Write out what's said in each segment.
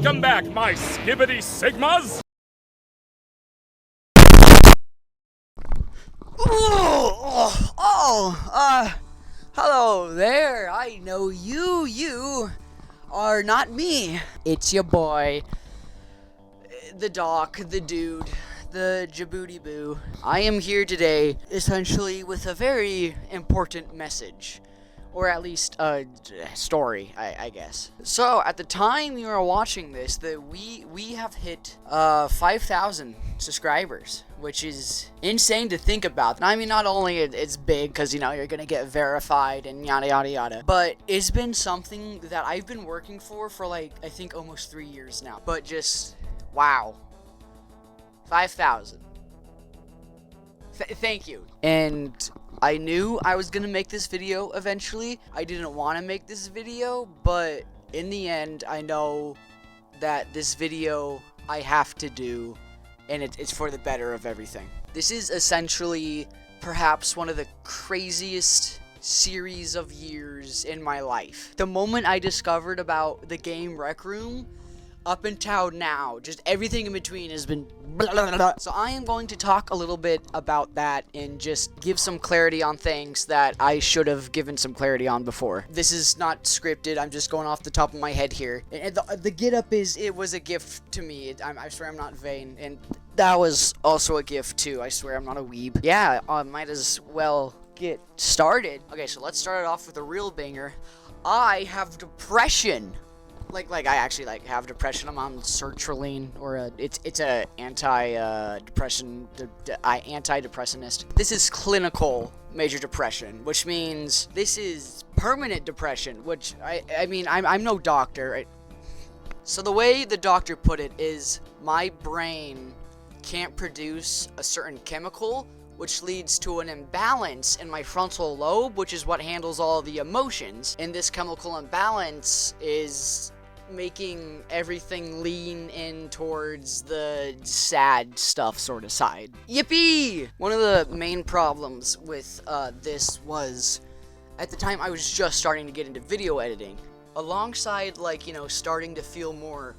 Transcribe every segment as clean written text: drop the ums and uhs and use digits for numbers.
Welcome back, my skibbity sigmas! Hello there. I know you. You are not me. It's your boy, the doc, the dude, the Djibouti boo. I am here today, essentially, with a very important message. Or at least a story, I guess. So, at the time you are watching this, we have hit 5,000 subscribers, which is insane to think about. I mean, not only it's big because, you know, you're gonna get verified and yada yada yada, but it's been something that I've been working for like, I think almost 3 years now. But just, wow. 5,000. Thank you. And I knew I was gonna make this video eventually. I didn't want to make this video, but in the end, I know that this video I have to do, and it's for the better of everything. This is essentially perhaps one of the craziest series of years in my life. The moment I discovered about the game Rec Room, up until now, just everything in between has been blah, blah, blah. So I am going to talk a little bit about that and just give some clarity on things that I should have given some clarity on before. This is not scripted, I'm just going off the top of my head here. And the get up it was a gift to me. I swear I'm not vain. And that was also a gift too. I swear I'm not a weeb. Yeah, might as well get started. Okay, so let's start it off with a real banger. I have depression. Like I actually have depression. I'm on sertraline, or it's a antidepressantist. This is clinical major depression, which means this is permanent depression. Which I mean I'm no doctor. Right? So the way the doctor put it is my brain can't produce a certain chemical, which leads to an imbalance in my frontal lobe, which is what handles all the emotions. And this chemical imbalance is making everything lean in towards the sad stuff sort of side. Yippee! One of the main problems with this was, at the time I was just starting to get into video editing. Alongside, like, you know, starting to feel more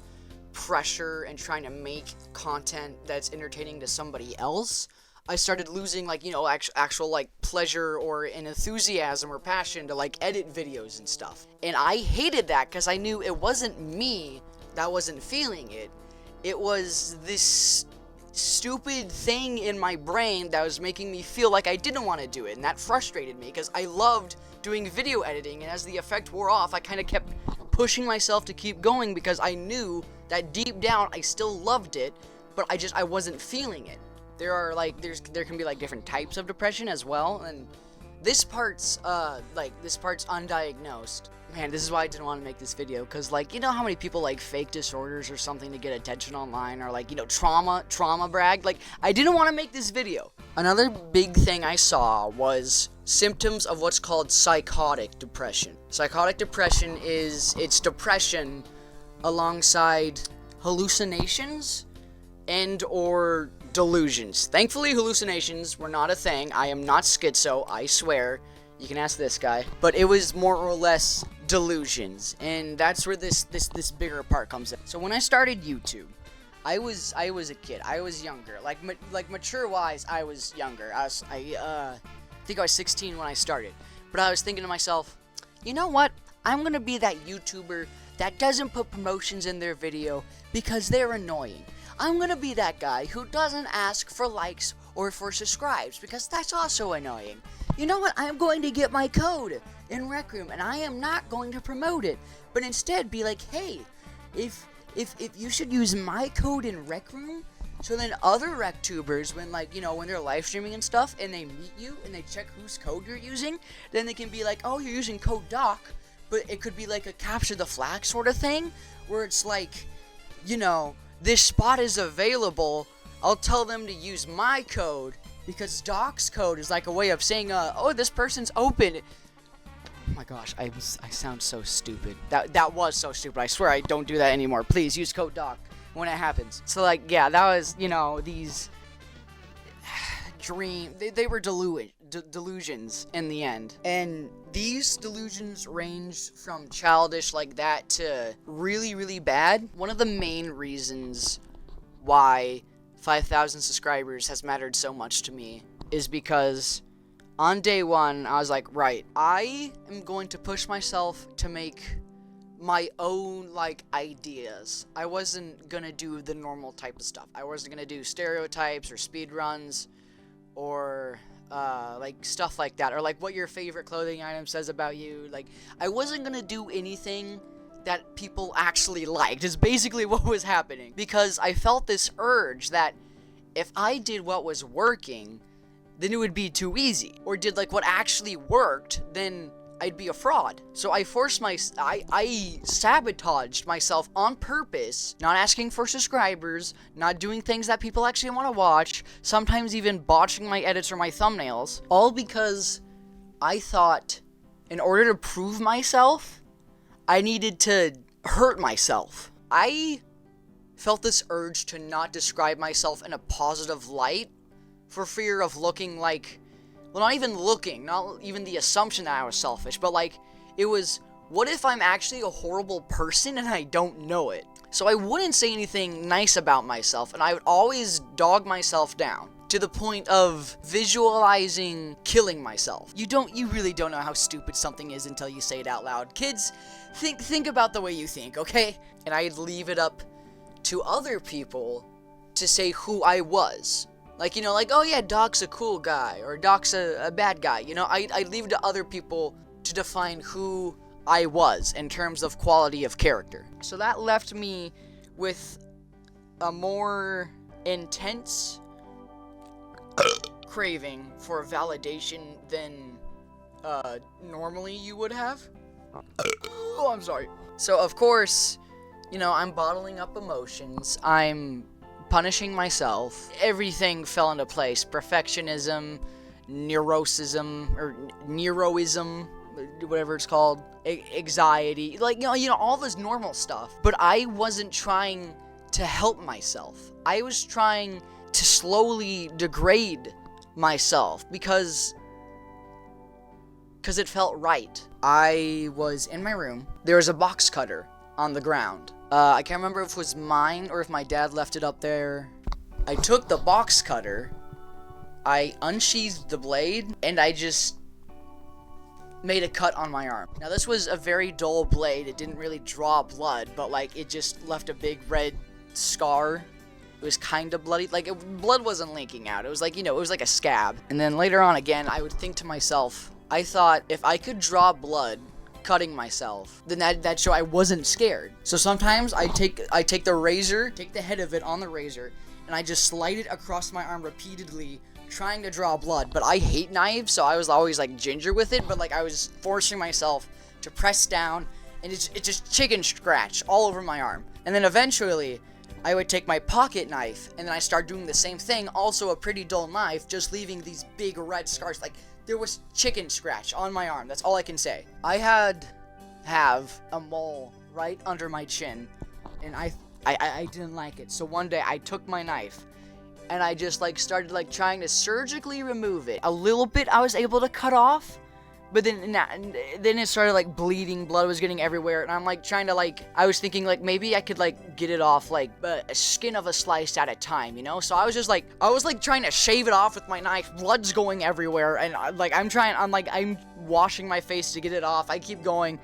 pressure and trying to make content that's entertaining to somebody else, I started losing, like, you know, actual like pleasure or an enthusiasm or passion to like edit videos and stuff. And I hated that because I knew it wasn't me that wasn't feeling it. It was this stupid thing in my brain that was making me feel like I didn't want to do it, and that frustrated me because I loved doing video editing, and as the effect wore off, I kind of kept pushing myself to keep going because I knew that deep down I still loved it, but I wasn't feeling it. There are there can be like different types of depression as well, and this part's undiagnosed. Man, this is why I didn't want to make this video, because, like, you know how many people like fake disorders or something to get attention online, or like, you know, trauma brag. Like, I didn't want to make this video. Another big thing I saw was symptoms of what's called psychotic depression. Psychotic depression it's depression alongside hallucinations and or delusions. Thankfully, hallucinations were not a thing. I am not schizo, I swear. You can ask this guy. But it was more or less delusions, and that's where this bigger part comes in. So when I started YouTube, I was a kid. I was younger. Like mature-wise, I was younger. I think I was 16 when I started. But I was thinking to myself, you know what? I'm gonna be that YouTuber that doesn't put promotions in their video because they're annoying. I'm gonna be that guy who doesn't ask for likes or for subscribes because that's also annoying. You know what? I'm going to get my code in Rec Room, and I am not going to promote it, but instead be like, hey, if you should use my code in Rec Room, so then other RecTubers, when, like, you know, when they're live streaming and stuff, and they meet you and they check whose code you're using, then they can be like, oh, you're using code DOC, but it could be like a capture the flag sort of thing, where it's like, you know, this spot is available. I'll tell them to use my code because Doc's code is like a way of saying, oh, this person's open. Oh my gosh, I sound so stupid. That was so stupid. I swear I don't do that anymore. Please use code DOC when it happens. So, like, yeah, that was, you know, these they were delusions in the end. And these delusions ranged from childish like that to really, really bad. One of the main reasons why 5,000 subscribers has mattered so much to me is because on day one, I was like, right, I am going to push myself to make my own, like, ideas. I wasn't gonna do the normal type of stuff. I wasn't gonna do stereotypes or speed runs or, like, stuff like that. Or, like, what your favorite clothing item says about you. Like, I wasn't gonna do anything that people actually liked, is basically what was happening. Because I felt this urge that if I did what was working, then it would be too easy. Or did, like, what actually worked, then I'd be a fraud. So I I sabotaged myself on purpose, not asking for subscribers, not doing things that people actually want to watch, sometimes even botching my edits or my thumbnails, all because I thought in order to prove myself, I needed to hurt myself. I felt this urge to not describe myself in a positive light for fear of looking like, well, not even the assumption that I was selfish, but like, it was, what if I'm actually a horrible person and I don't know it? So I wouldn't say anything nice about myself, and I would always dog myself down to the point of visualizing killing myself. You really don't know how stupid something is until you say it out loud. Kids, think about the way you think, okay? And I'd leave it up to other people to say who I was. Like, you know, like, oh yeah, Doc's a cool guy, or Doc's a bad guy. You know, I leave it to other people to define who I was in terms of quality of character. So that left me with a more intense craving for validation than normally you would have. Oh, I'm sorry. So, of course, you know, I'm bottling up emotions. I'm punishing myself. Everything fell into place. Perfectionism, neurosism, or neroism, whatever it's called, anxiety, like, you know, all this normal stuff. But I wasn't trying to help myself. I was trying to slowly degrade myself because it felt right. I was in my room. There was a box cutter on the ground. I can't remember if it was mine or if my dad left it up there. I took the box cutter, I unsheathed the blade, and I just made a cut on my arm. Now, this was a very dull blade. It didn't really draw blood, but, like, it just left a big red scar. It was kind of bloody. Like, blood wasn't leaking out. It was like, you know, it was like a scab. And then later on, again, I would think to myself, I thought if I could draw blood cutting myself, then that show I wasn't scared. So sometimes I take the razor, take the head of it on the razor, and I just slide it across my arm repeatedly, trying to draw blood. But I hate knives, so I was always like ginger with it, but like I was forcing myself to press down, and it's just chicken scratch all over my arm. And then eventually I would take my pocket knife, and then I start doing the same thing, also a pretty dull knife, just leaving these big red scars. Like, there was chicken scratch on my arm. That's all I can say. I have a mole right under my chin, and I didn't like it. So one day I took my knife, and I just like started like trying to surgically remove it. A little bit I was able to cut off, but then it started like bleeding. Blood was getting everywhere, and I'm like trying to like, I was thinking like maybe I could like get it off like a skin of a slice at a time, you know? So I was trying to shave it off with my knife. Blood's going everywhere, and I'm washing my face to get it off. I keep going,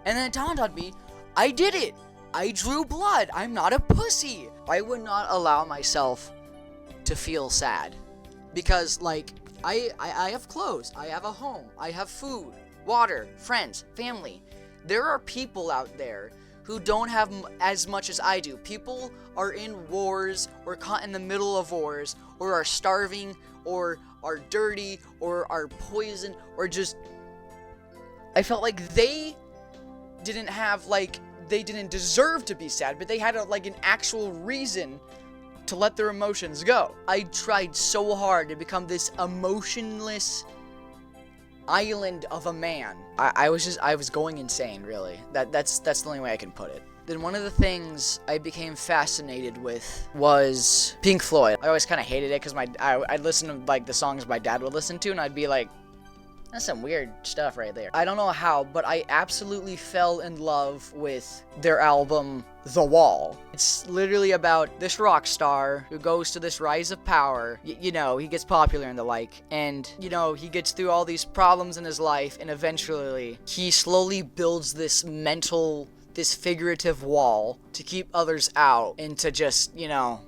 and then it dawned on me, I did it. I drew blood. I'm not a pussy. I would not allow myself to feel sad, because like, I have clothes, I have a home, I have food, water, friends, family. There are people out there who don't have as much as I do. People are in wars, or caught in the middle of wars, or are starving, or are dirty, or are poisoned, or just, I felt like they didn't deserve to be sad, but they had an actual reason to let their emotions go. I tried so hard to become this emotionless island of a man. I was going insane, really. That's the only way I can put it. then one of the things I became fascinated with was Pink Floyd. I always kind of hated it because I'd listen to like the songs my dad would listen to, and I'd be like, that's some weird stuff right there. I don't know how, but I absolutely fell in love with their album, The Wall. It's literally about this rock star who goes to this rise of power. You know, he gets popular and the like. And, you know, he gets through all these problems in his life, and eventually he slowly builds this figurative wall to keep others out and to just, you know,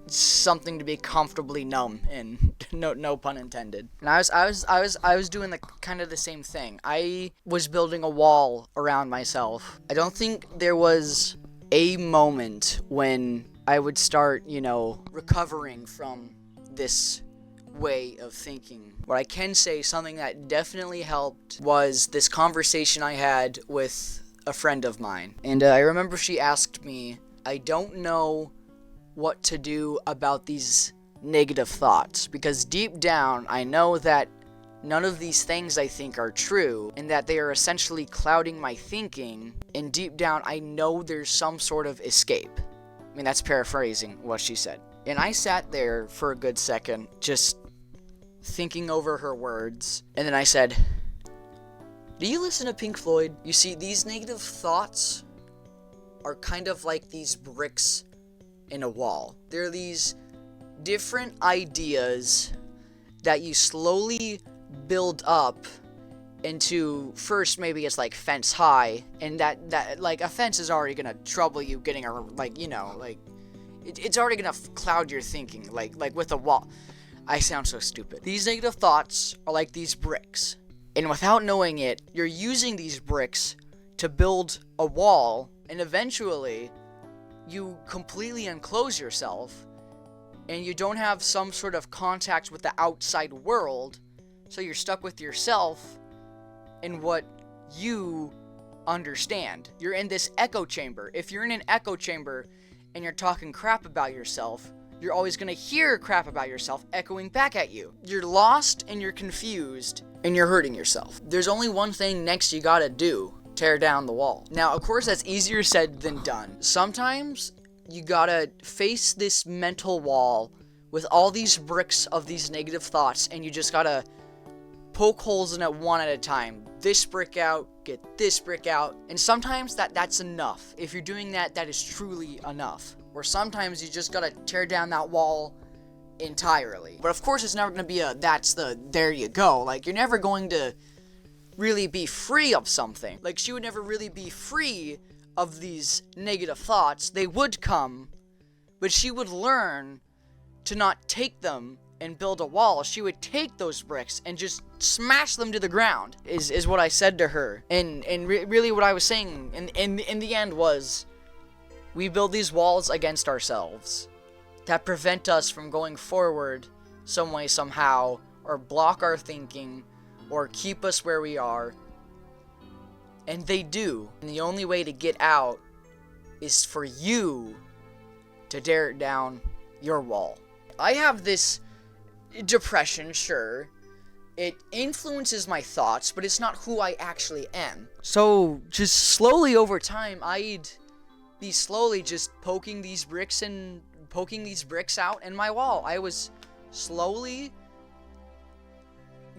something to be comfortably numb in. No pun intended. And I was doing the kind of the same thing. I was building a wall around myself. I don't think there was a moment when I would start, you know, recovering from this way of thinking. What I can say, something that definitely helped, was this conversation I had with a friend of mine. And I remember she asked me, I don't know what to do about these negative thoughts, because deep down I know that none of these things I think are true, and that they are essentially clouding my thinking, and deep down I know there's some sort of escape. I mean, that's paraphrasing what she said. And I sat there for a good second, just thinking over her words, and then I said, do you listen to Pink Floyd? You see, these negative thoughts are kind of like these bricks in a wall. They're these different ideas that you slowly build up into, first maybe it's like fence high, and that like a fence is already gonna trouble you getting a, like, you know, like it's already gonna cloud your thinking, like with a wall. I sound so stupid. These negative thoughts are like these bricks, and without knowing it, you're using these bricks to build a wall, and eventually you completely enclose yourself, and you don't have some sort of contact with the outside world, so you're stuck with yourself and what you understand. You're in this echo chamber. If you're in an echo chamber and you're talking crap about yourself, you're always gonna hear crap about yourself echoing back at you. You're lost and you're confused and you're hurting yourself. There's only one thing next you gotta do: tear down the wall. Now, of course, that's easier said than done. Sometimes you gotta face this mental wall with all these bricks of these negative thoughts, and you just gotta poke holes in it one at a time. This brick out, get this brick out. And sometimes that's enough. If you're doing that, that is truly enough. Or sometimes you just gotta tear down that wall entirely. But of course, it's never gonna be there you go. Like, you're never going to really be free of something. Like, she would never really be free of these negative thoughts. They would come, but she would learn to not take them and build a wall. She would take those bricks and just smash them to the ground, is what I said to her. And really what I was saying in the end was, we build these walls against ourselves that prevent us from going forward some way, somehow, or block our thinking, or keep us where we are. And they do. And the only way to get out is for you to tear down your wall. I have this depression, sure. It influences my thoughts, but it's not who I actually am. So, just slowly over time, I'd be slowly just poking these bricks out in my wall. I was slowly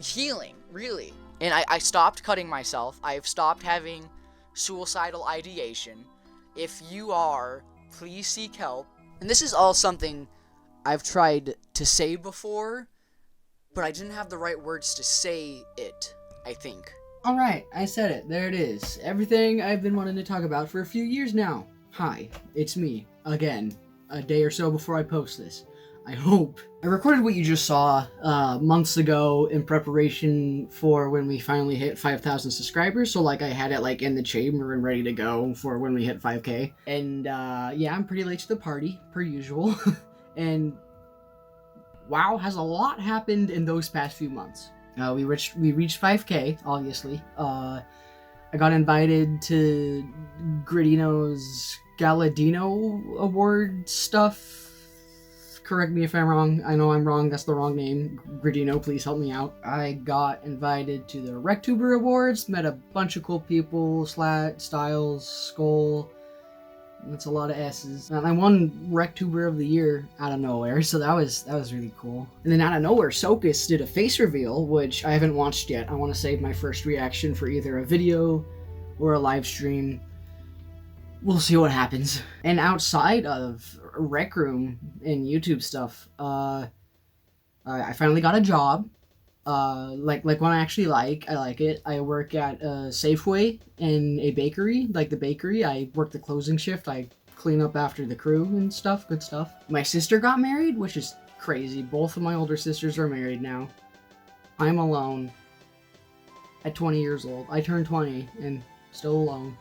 healing, really. And I stopped cutting myself. I've stopped having suicidal ideation. If you are, please seek help. And this is all something I've tried to say before, but I didn't have the right words to say it, I think. Alright, I said it. There it is. Everything I've been wanting to talk about for a few years now. Hi, it's me, again, a day or so before I post this. I hope. I recorded what you just saw months ago in preparation for when we finally hit 5,000 subscribers. So, like, I had it, like, in the chamber and ready to go for when we hit 5K. And, yeah, I'm pretty late to the party, per usual. And, wow, has a lot happened in those past few months. We reached 5K, obviously. I got invited to Gridino's Galadino Award stuff. Correct me if I'm wrong. I know I'm wrong. That's the wrong name. Gridino, please help me out. I got invited to the RecTuber Awards. Met a bunch of cool people. Slat, Styles, Skull, That's a lot of S's. And I won RecTuber of the Year out of nowhere, so that was really cool. And then out of nowhere, Socus did a face reveal, which I haven't watched yet. I want to save my first reaction for either a video or a live stream. We'll see what happens. And outside of Rec Room and YouTube stuff, I finally got a job. Like one I actually like. I like it. I work at a Safeway in a bakery, like the bakery. I work the closing shift. I clean up after the crew and stuff. Good stuff. My sister got married, which is crazy. Both of my older sisters are married now. I'm alone at 20 years old. I turned 20 and still alone.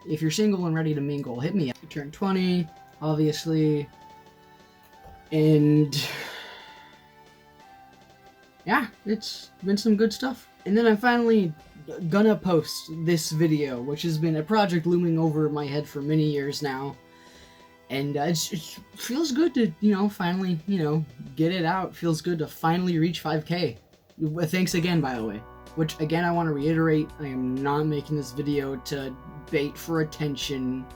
If you're single and ready to mingle, hit me up. I turned 20, obviously, and yeah, it's been some good stuff. And then I'm finally gonna post this video, which has been a project looming over my head for many years now. And it feels good to, finally, get it out. Feels good to finally reach 5K. Thanks again, by the way. Which, again, I want to reiterate, I am not making this video to bait for attention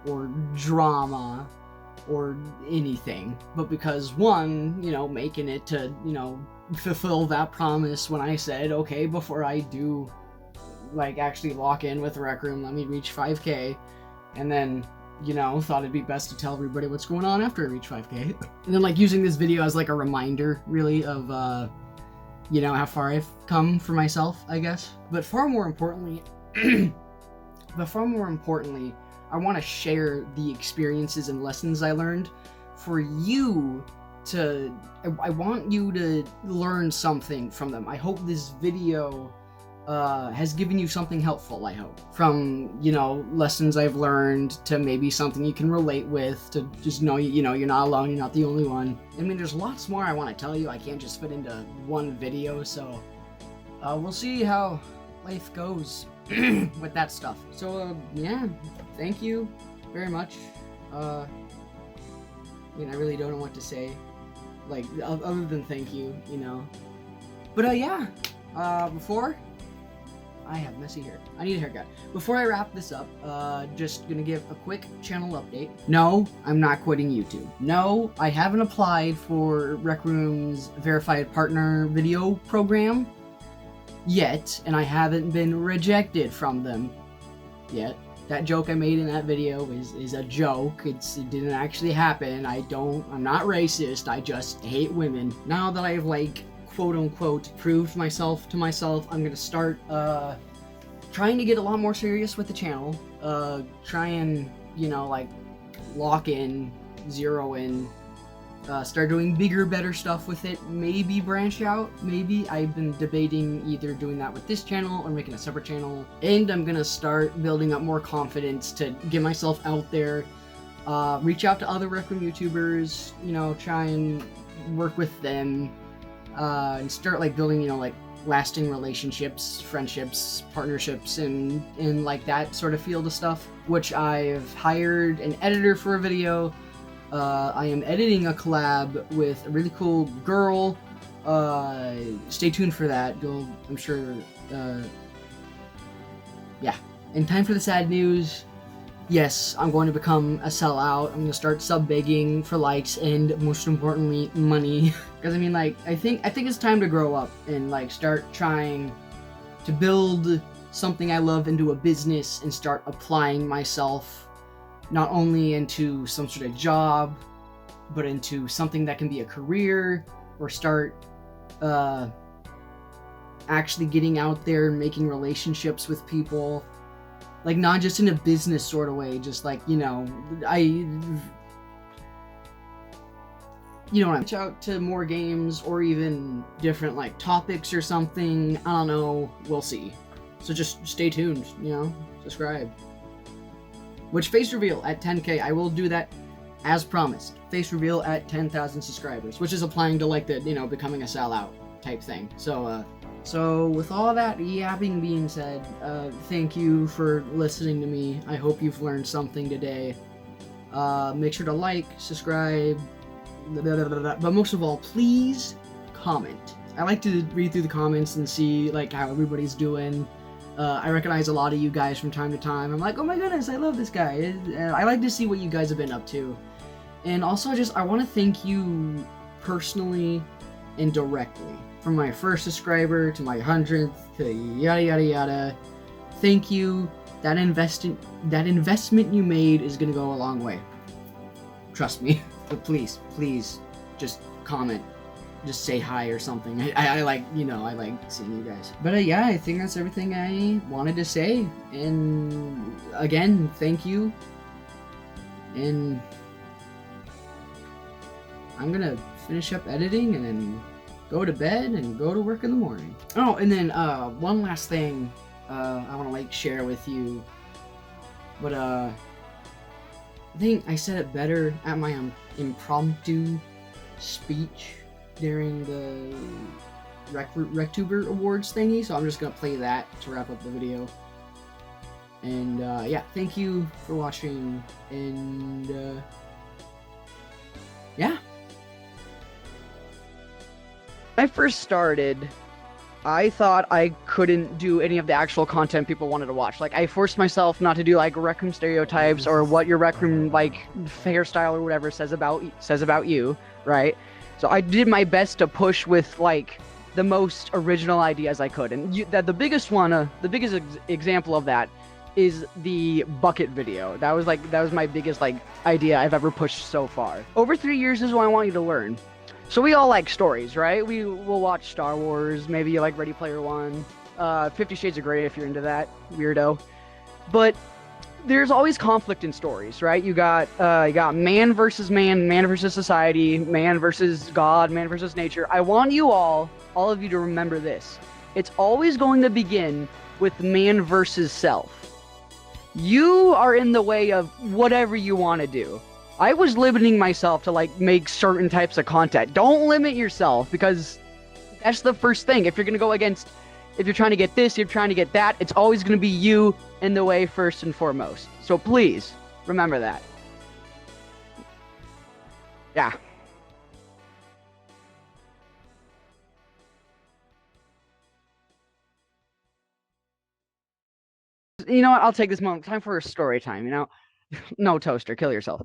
or drama or anything. But because, one, making it to, fulfill that promise when I said, okay, before I do, actually lock in with Rec Room, let me reach 5K. And then, thought it'd be best to tell everybody what's going on after I reach 5K. And then, using this video as, a reminder, really, of, how far I've come for myself, I guess. But far more importantly, I want to share the experiences and lessons I learned for you to, I want you to learn something from them. I hope this video has given you something helpful, I hope. From, lessons I've learned to maybe something you can relate with, to just know, you're not alone, you're not the only one. I mean, there's lots more I want to tell you. I can't just fit into one video, so we'll see how life goes with that stuff. So, yeah, thank you very much. I really don't know what to say, other than thank you, But, yeah, before... I have messy hair. I need a haircut. Before I wrap this up, just gonna give a quick channel update. No, I'm not quitting YouTube. No, I haven't applied for Rec Room's verified partner video program yet, and I haven't been rejected from them yet. That joke I made in that video is a joke. It didn't actually happen. I'm not racist. I just hate women. Now that I've quote-unquote proved myself to myself, I'm gonna start trying to get a lot more serious with the channel, try and lock in, zero in, start doing bigger, better stuff with it, maybe branch out, maybe. I've been debating either doing that with this channel or making a separate channel, and I'm gonna start building up more confidence to get myself out there, reach out to other Rec Room YouTubers, try and work with them, and start building lasting relationships, friendships, partnerships, and that sort of field of stuff. Which I've hired an editor for a video. I am editing a collab with a really cool girl. Stay tuned for that. I'm sure. Yeah. And time for the sad news. Yes, I'm going to become a sellout. I'm going to start sub-begging for likes and, most importantly, money. Because, I think it's time to grow up and, start trying to build something I love into a business and start applying myself not only into some sort of job, but into something that can be a career, or start actually getting out there and making relationships with people. Not just in a business sort of way, just reach out to more games or even different topics or something. I don't know. We'll see. So just stay tuned, subscribe. Which face reveal at 10K, I will do that as promised. Face reveal at 10,000 subscribers, which is applying to the, becoming a sellout type thing. So with all that yapping being said, thank you for listening to me. I hope you've learned something today. Make sure to like, subscribe, but most of all, please comment. I like to read through the comments and see how everybody's doing. I recognize a lot of you guys from time to time. I'm like, oh my goodness, I love this guy. And I like to see what you guys have been up to. And also, I want to thank you personally and directly. From my first subscriber to my 100th to yada yada yada. Thank you. That investment you made is gonna go a long way. Trust me. But please, just comment. Just say hi or something. I like, I like seeing you guys. But yeah, I think that's everything I wanted to say. And again, thank you. And I'm gonna finish up editing and then go to bed and go to work in the morning. Oh, and then one last thing I want to share with you. But I think I said it better at my impromptu speech during the RecTuber Awards thingy, so I'm just gonna play that to wrap up the video. And yeah, thank you for watching, and yeah. When I first started, I thought I couldn't do any of the actual content people wanted to watch. Like, I forced myself not to do Rec Room stereotypes or what your Rec Room hairstyle or whatever says about you, right? So I did my best to push with the most original ideas I could, and the biggest example of that is the bucket video. That was my biggest idea I've ever pushed so far. Over 3 years is what I want you to learn. So we all like stories, right? We'll watch Star Wars, maybe you like Ready Player One, 50 Shades of Grey if you're into that, weirdo. But there's always conflict in stories, right? You got man versus man, man versus society, man versus God, man versus nature. I want you all of you to remember this. It's always going to begin with man versus self. You are in the way of whatever you want to do. I was limiting myself to make certain types of content. Don't limit yourself, because that's the first thing. If you're going to go against, if you're trying to get this, you're trying to get that, it's always going to be you in the way first and foremost. So please, remember that. Yeah. You know what? I'll take this moment. Time for a story time, No, Toaster, kill yourself.